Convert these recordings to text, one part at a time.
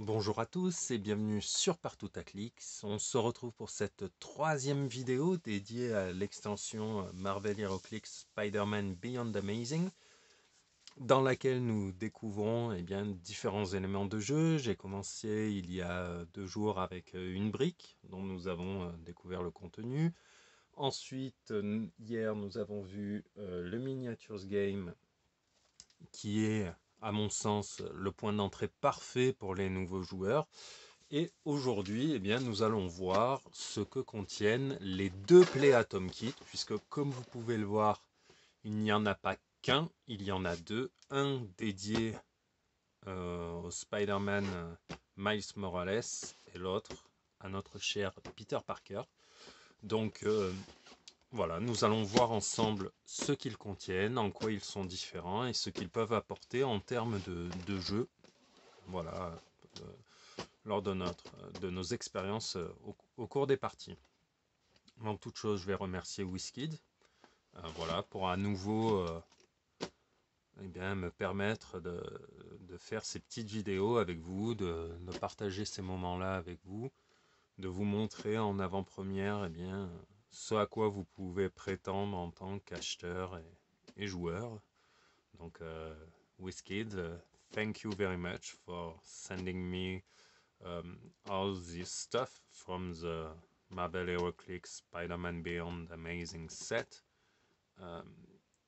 Bonjour à tous et bienvenue sur Partout à Clics. On se retrouve pour cette troisième vidéo dédiée à l'extension Marvel HeroClix Spider-Man Beyond Amazing, dans laquelle nous découvrons différents éléments de jeu. J'ai commencé il y a 2 jours avec une brique dont nous avons découvert le contenu. Ensuite, hier, nous avons vu le Miniatures Game, qui est, à mon sens, le point d'entrée parfait pour les nouveaux joueurs. Et aujourd'hui, nous allons voir ce que contiennent les deux Play Atom Kit, puisque comme vous pouvez le voir, il n'y en a pas qu'un, il y en a deux. Un dédié au Spider-Man Miles Morales et l'autre à notre cher Peter Parker. Donc voilà, nous allons voir ensemble ce qu'ils contiennent, en quoi ils sont différents et ce qu'ils peuvent apporter en termes de jeu. Voilà, lors de nos expériences au cours des parties. Avant toute chose, je vais remercier Whiskid, voilà, pour à nouveau me permettre de faire ces petites vidéos avec vous, de partager ces moments-là avec vous, de vous montrer en avant-première ce à quoi vous pouvez prétendre en tant qu'acheteur et joueur. Donc, Whiskid, thank you very much for sending me all this stuff from the Marvel HeroClix Spider-Man Beyond Amazing set,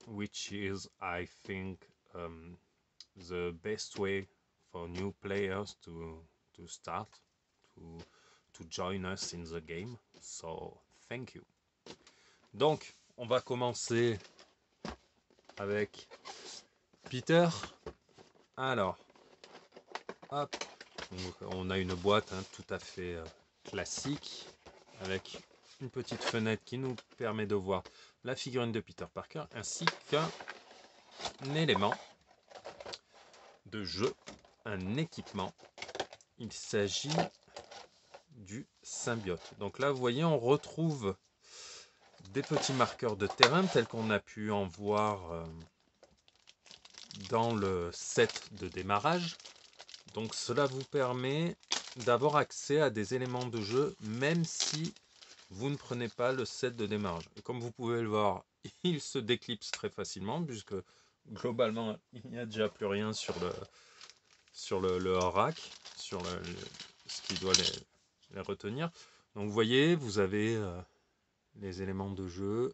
which is, I think, the best way for new players to start, to join us in the game. So, thank you. Donc, on va commencer avec Peter. Alors, hop, on a une boîte tout à fait classique avec une petite fenêtre qui nous permet de voir la figurine de Peter Parker ainsi qu'un élément de jeu, un équipement. Il s'agit du symbiote. Donc là, vous voyez, on retrouve des petits marqueurs de terrain tels qu'on a pu en voir dans le set de démarrage. Donc cela vous permet d'avoir accès à des éléments de jeu même si vous ne prenez pas le set de démarrage. Et comme vous pouvez le voir, il se déclipse très facilement puisque globalement il n'y a déjà plus rien sur le rack, sur ce qui doit les retenir. Donc vous voyez, vous avez les éléments de jeu,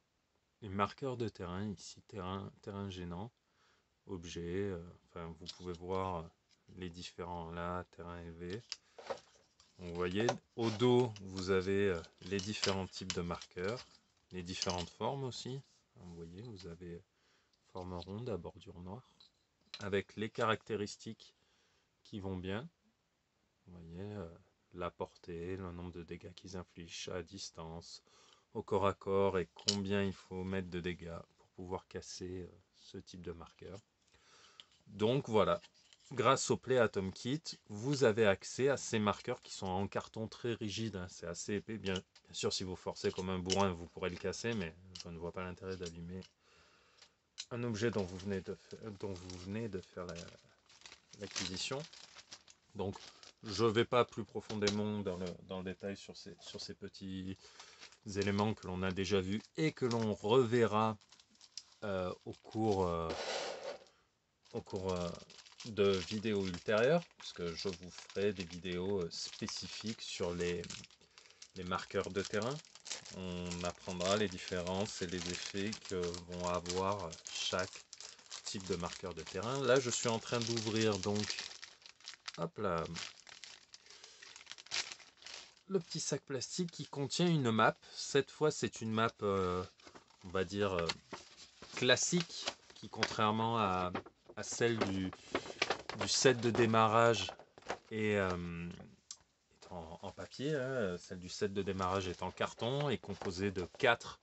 les marqueurs de terrain, ici terrain gênant, objet, vous pouvez voir les différents là, terrain élevé. Vous voyez, au dos, vous avez les différents types de marqueurs, les différentes formes aussi. Vous voyez, vous avez forme ronde à bordure noire, avec les caractéristiques qui vont bien. Vous voyez, la portée, le nombre de dégâts qu'ils infligent à distance, au corps à corps, et combien il faut mettre de dégâts pour pouvoir casser ce type de marqueur. Donc voilà. Grâce au Play Atom Kit, vous avez accès à ces marqueurs qui sont en carton très rigide. C'est assez épais. Bien sûr, si vous forcez comme un bourrin, vous pourrez le casser, mais je ne vois pas l'intérêt d'abîmer un objet dont vous venez de faire l'acquisition. Donc, je ne vais pas plus profondément dans le détail sur ces petits éléments que l'on a déjà vus et que l'on reverra au cours de vidéos ultérieures, puisque je vous ferai des vidéos spécifiques sur les marqueurs de terrain. On apprendra les différences et les effets que vont avoir chaque type de marqueur de terrain. Là, je suis en train d'ouvrir donc, hop là, le petit sac plastique qui contient une map. Cette fois, c'est une map, on va dire, classique, qui contrairement à celle du set de démarrage est en papier, celle du set de démarrage est en carton, est composée de 4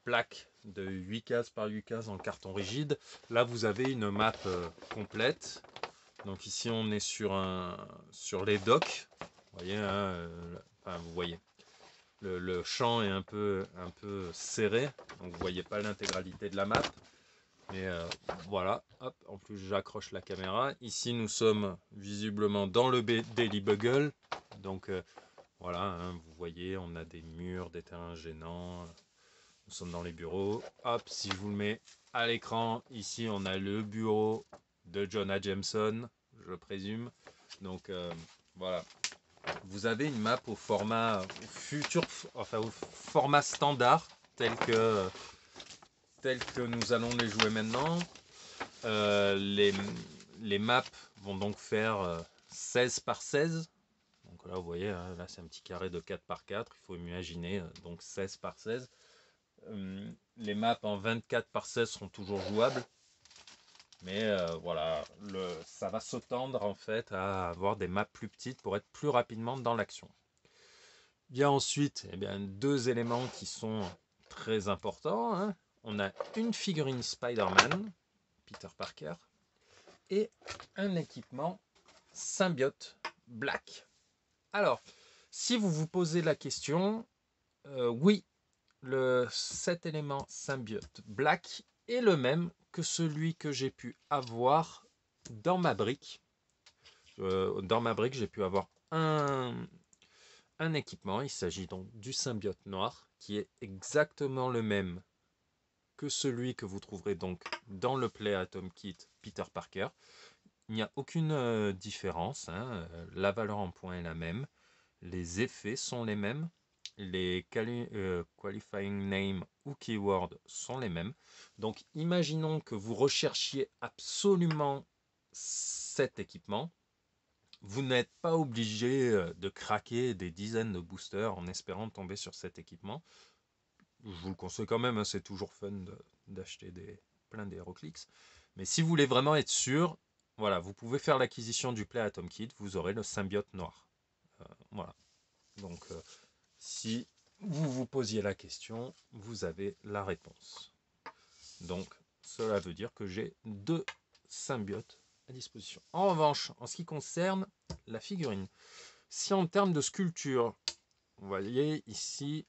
plaques de 8 cases par 8 cases en carton rigide. Là vous avez une map complète. Donc ici on est sur les docks. Vous voyez, vous voyez. Le champ est un peu serré, donc vous voyez pas l'intégralité de la map. Mais voilà, hop, en plus j'accroche la caméra. Ici nous sommes visiblement dans le Daily Bugle. Donc voilà, hein, vous voyez, on a des murs, des terrains gênants. Nous sommes dans les bureaux. Hop, si je vous le mets à l'écran, ici on a le bureau de Jonah Jameson, je présume. Donc voilà, vous avez une map au format au format standard tel que nous allons les jouer maintenant. Les maps vont donc faire 16 par 16. Donc là, vous voyez, hein, là c'est un petit carré de 4 par 4. Il faut imaginer, donc 16 par 16. Les maps en 24 par 16 seront toujours jouables. Mais voilà, ça va s'attendre en fait à avoir des maps plus petites pour être plus rapidement dans l'action. Il y a ensuite deux éléments qui sont très importants. Hein. On a une figurine Spider-Man, Peter Parker, et un équipement Symbiote Black. Alors, si vous vous posez la question, oui, cet élément Symbiote Black est le même que celui que j'ai pu avoir dans ma brique. Dans ma brique, j'ai pu avoir un équipement. Il s'agit donc du Symbiote noir, qui est exactement le même que celui que vous trouverez donc dans le Play Atom Kit Peter Parker. Il n'y a aucune différence, hein. La valeur en points est la même, les effets sont les mêmes, les qualifying name ou keywords sont les mêmes. Donc imaginons que vous recherchiez absolument cet équipement. Vous n'êtes pas obligé de craquer des dizaines de boosters en espérant tomber sur cet équipement. Je vous le conseille quand même, hein, c'est toujours fun d'acheter plein d'HeroClix. Mais si vous voulez vraiment être sûr, voilà, vous pouvez faire l'acquisition du Play Atom Kit, vous aurez le symbiote noir. Voilà. Donc, si vous vous posiez la question, vous avez la réponse. Donc, cela veut dire que j'ai deux symbiotes à disposition. En revanche, en ce qui concerne la figurine, si en termes de sculpture, vous voyez ici,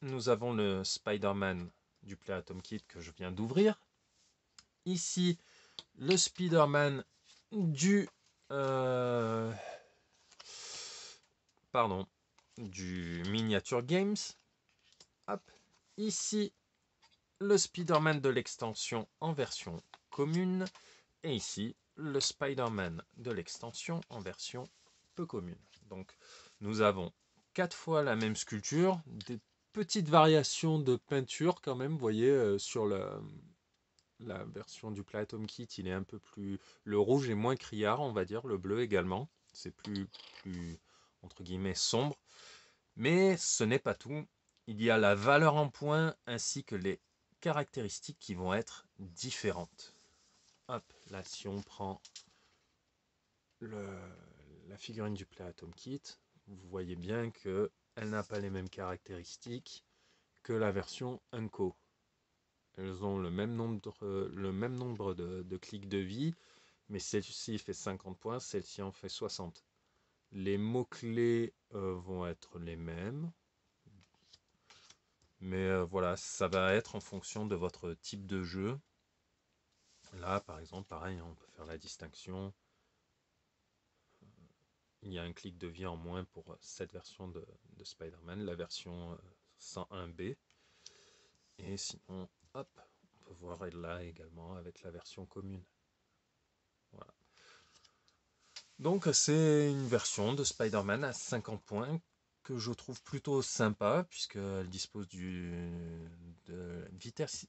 nous avons le Spider-Man du Play Atom Kit que je viens d'ouvrir. Ici, le Spider-Man du Miniature Games. Hop. Ici, le Spider-Man de l'extension en version commune. Et ici, le Spider-Man de l'extension en version peu commune. Donc, nous avons 4 fois la même sculpture, des petites variations de peinture quand même. Vous voyez, sur la version du Play Atom Kit, il est un peu plus... Le rouge est moins criard, on va dire. Le bleu également. C'est plus, entre guillemets, sombre. Mais ce n'est pas tout. Il y a la valeur en points ainsi que les caractéristiques qui vont être différentes. Hop, là, si on prend la figurine du Play Atom Kit, vous voyez bien qu'elle n'a pas les mêmes caractéristiques que la version Unco. Elles ont le même nombre de clics de vie, mais celle-ci fait 50 points, celle-ci en fait 60. Les mots-clés vont être les mêmes, mais voilà, ça va être en fonction de votre type de jeu. Là, par exemple, pareil, on peut faire la distinction. Il y a un clic de vie en moins pour cette version de Spider-Man, la version 101B. Et sinon, hop, on peut voir là également avec la version commune. Voilà. Donc c'est une version de Spider-Man à 50 points que je trouve plutôt sympa puisqu'elle dispose de vitesse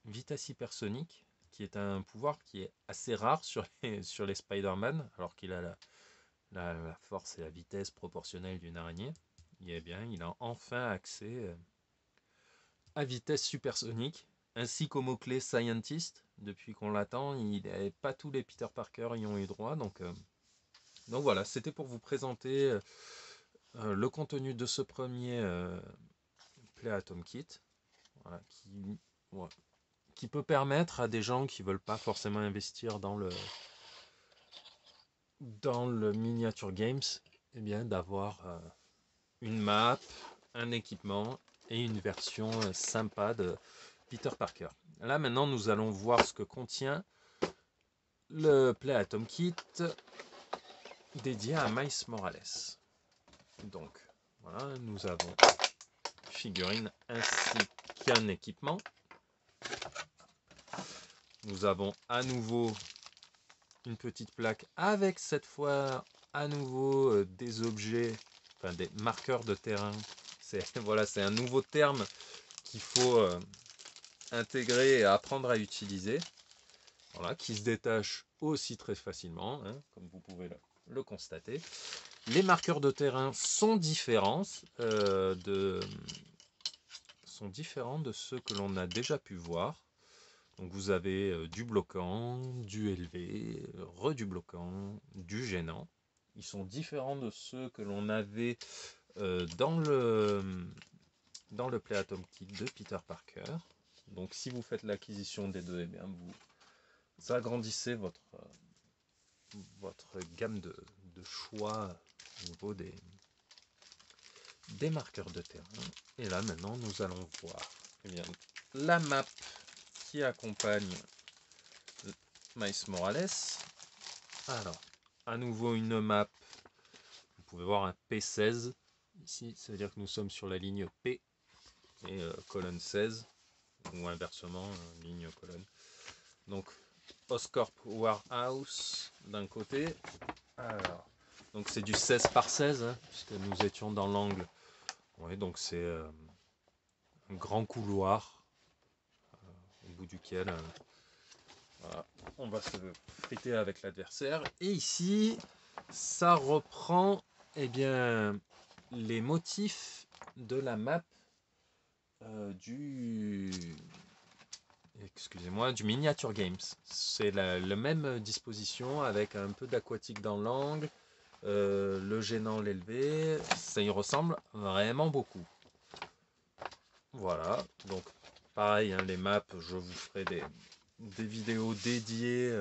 hypersonique, qui est un pouvoir qui est assez rare sur les Spider-Man, alors qu'il a la force et la vitesse proportionnelle d'une araignée. Il a enfin accès à vitesse supersonique, ainsi qu'au mot-clé Scientist. Depuis qu'on l'attend, pas tous les Peter Parker y ont eu droit. Donc voilà, c'était pour vous présenter le contenu de ce premier Play Atom Kit, voilà, qui peut permettre à des gens qui ne veulent pas forcément investir dans le Miniature Games, d'avoir une map, un équipement et une version sympa de Peter Parker. Là maintenant nous allons voir ce que contient le Play Atom Kit dédié à Miles Morales. Donc voilà, nous avons figurine ainsi qu'un équipement. Nous avons à nouveau une petite plaque avec cette fois à nouveau des objets, enfin des marqueurs de terrain. Voilà, c'est un nouveau terme qu'il faut intégrer et apprendre à utiliser. Voilà, qui se détache aussi très facilement, hein, comme vous pouvez le constater. Les marqueurs de terrain sont différents de ceux que l'on a déjà pu voir. Donc vous avez du bloquant, du élevé, du bloquant, du gênant. Ils sont différents de ceux que l'on avait dans le Play Atom Kit de Peter Parker. Donc si vous faites l'acquisition des deux, eh bien, vous agrandissez votre gamme de choix au niveau des marqueurs de terrain. Et là maintenant nous allons voir eh bien, la map qui accompagne Miles Morales. Alors, à nouveau une map, vous pouvez voir un P16 ici, ça veut dire que nous sommes sur la ligne P et colonne 16, ou inversement, ligne colonne. Donc Oscorp Warehouse d'un côté. Alors, donc c'est du 16 par 16, hein, puisque nous étions dans l'angle. Oui, donc c'est un grand couloir au bout duquel voilà, on va se friter avec l'adversaire. Et ici, ça reprend eh bien, les motifs de la map du Miniature Games. C'est la même disposition avec un peu d'aquatique dans l'angle, le gênant, l'élevé. Ça y ressemble vraiment beaucoup. Voilà, donc pareil, hein, les maps, je vous ferai des vidéos dédiées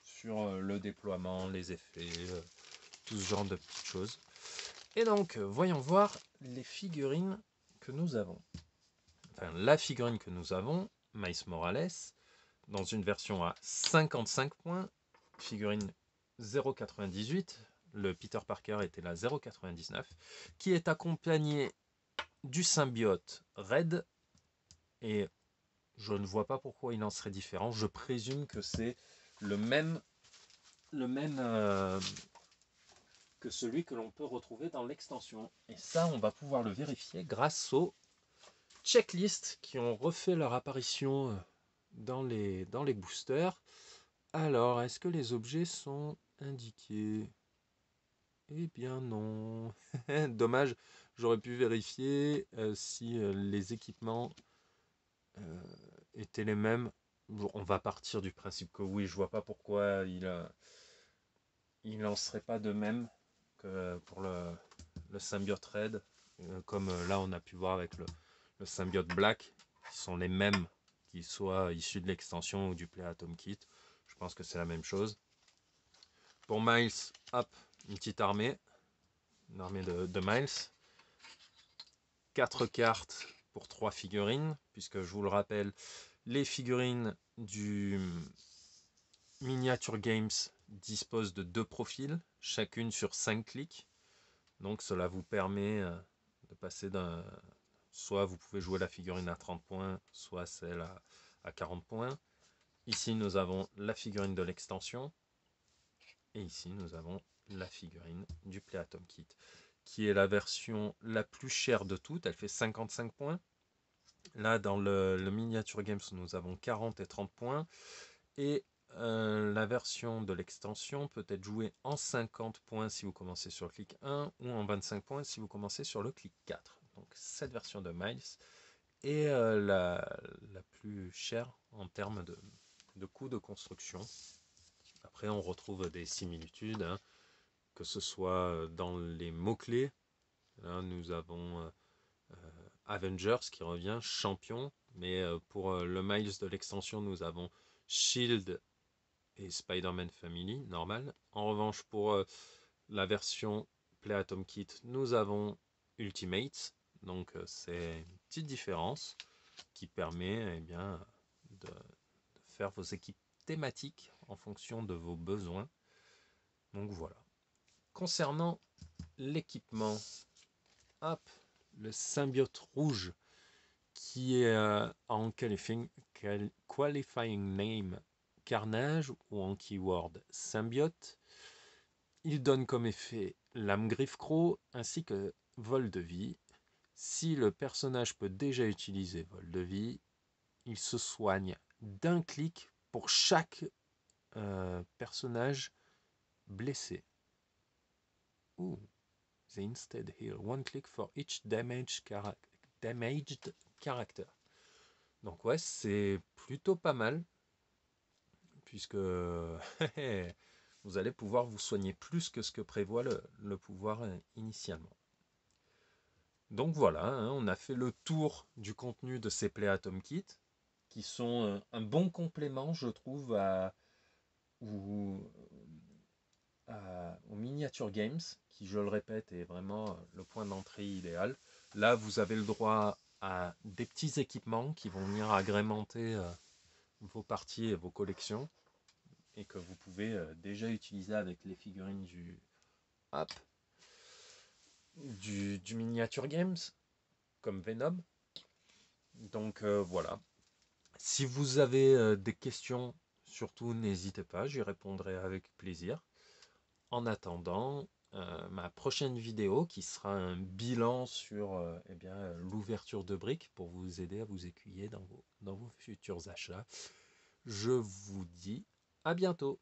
sur le déploiement, les effets, tout ce genre de petites choses. Et donc, voyons voir les figurines que nous avons. Enfin, la figurine que nous avons, Miles Morales, dans une version à 55 points, figurine 0,98, le Peter Parker était la 0,99, qui est accompagné du symbiote Red, et je ne vois pas pourquoi il en serait différent, je présume que c'est le même que celui que l'on peut retrouver dans l'extension. Et ça, on va pouvoir le vérifier grâce aux checklists qui ont refait leur apparition dans les boosters. Alors, est-ce que les objets sont indiqués? Eh bien non. Dommage, j'aurais pu vérifier si les équipements étaient les mêmes. Bon, on va partir du principe que oui, je vois pas pourquoi il n'en serait pas de même que pour le symbiote Red, comme là on a pu voir avec le symbiote Black, qui sont les mêmes, qu'ils soient issus de l'extension ou du Play Atom Kit. Je pense que c'est la même chose. Pour Miles, hop, une petite armée, une armée de Miles. 4 cartes pour 3 figurines, puisque je vous le rappelle, les figurines du Miniature Games disposent de 2 profils, chacune sur 5 clics. Donc cela vous permet de passer d'un... Soit vous pouvez jouer la figurine à 30 points, soit celle à 40 points. Ici nous avons la figurine de l'extension. Et ici nous avons la figurine du Play Atom Kit, qui est la version la plus chère de toutes. Elle fait 55 points. Là dans le Miniature Games nous avons 40 et 30 points. Et la version de l'extension peut être jouée en 50 points si vous commencez sur le clic 1 ou en 25 points si vous commencez sur le clic 4. Donc cette version de Miles est la plus chère en termes de coût de construction. Après on retrouve des similitudes, hein, que ce soit dans les mots-clés. Là nous avons Avengers qui revient, champion, mais pour le Miles de l'extension nous avons Shield et Spider-Man Family, normal. En revanche, pour la version Play Atom Kit, nous avons Ultimate. Donc c'est une petite différence qui permet eh bien, de faire vos équipes thématiques en fonction de vos besoins. Donc voilà. Concernant l'équipement, hop, le symbiote rouge qui est en qualifying name Carnage ou en keyword symbiote. Il donne comme effet lame griffe croc ainsi que vol de vie. Si le personnage peut déjà utiliser vol de vie, il se soigne d'un clic pour chaque personnage blessé. Ooh. They instead heal one click for each damaged character. Donc ouais, c'est plutôt pas mal, puisque vous allez pouvoir vous soigner plus que ce que prévoit le pouvoir initialement. Donc voilà, hein, on a fait le tour du contenu de ces Play Atom Kit, qui sont un bon complément, je trouve, aux miniature games, qui, je le répète, est vraiment le point d'entrée idéal. Là, vous avez le droit à des petits équipements qui vont venir agrémenter vos parties et vos collections, et que vous pouvez déjà utiliser avec les figurines du Miniature Games, comme Venom. Donc voilà. Si vous avez des questions, surtout n'hésitez pas, j'y répondrai avec plaisir. En attendant, ma prochaine vidéo qui sera un bilan sur l'ouverture de briques pour vous aider à vous écuyer dans vos futurs achats. Je vous dis à bientôt.